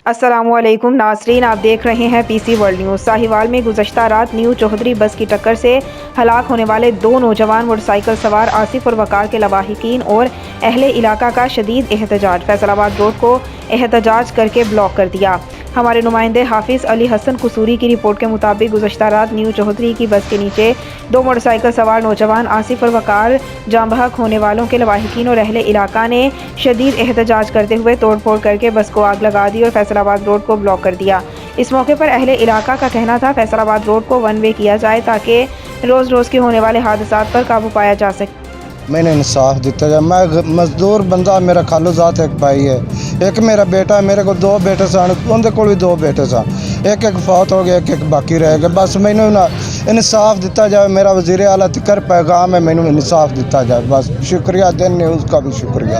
السلام علیکم ناظرین، آپ دیکھ رہے ہیں پی سی ورلڈ نیوز۔ ساہیوال میں گزشتہ رات نیو چوہدری بس کی ٹکر سے ہلاک ہونے والے 2 نوجوان موٹر سائیکل سوار آصف اور وقار کے لواحقین اور اہل علاقہ کا شدید احتجاج۔ فیصل آباد روڈ کو احتجاج کر کے بلاک کر دیا۔ ہمارے نمائندے حافظ علی حسن قصوری کی رپورٹ کے مطابق گزشتہ رات نیو چوہدری کی بس کے نیچے 2 موٹر سائیکل سوار نوجوان آصف اور وقار جاں بحق ہونے والوں کے لواحقین اور اہل علاقہ نے شدید احتجاج کرتے ہوئے توڑ پھوڑ کر کے بس کو آگ لگا دی اور فیصل آباد روڈ کو بلاک کر دیا۔ اس موقع پر اہل علاقہ کا کہنا تھا فیصل آباد روڈ کو ون وے کیا جائے تاکہ روز روز کے ہونے والے حادثات پر قابو پایا جا سکے۔ میں نے انصاف دیتا جائے، میں مزدور بندہ، میرا خالو ذات ایک بھائی ہے، ایک میرا بیٹا ہے، میرے کو 2 بیٹے سن، اندر کو بھی 2 بیٹے سن، ایک فوت ہو گیا، ایک باقی رہ گیا۔ بس میں نے انصاف دیتا جائے، میرا وزیر اعلیٰ تکر پیغام ہے، میں نے انصاف دیتا جائے، بس شکریہ دین نیوز کا بھی شکریہ۔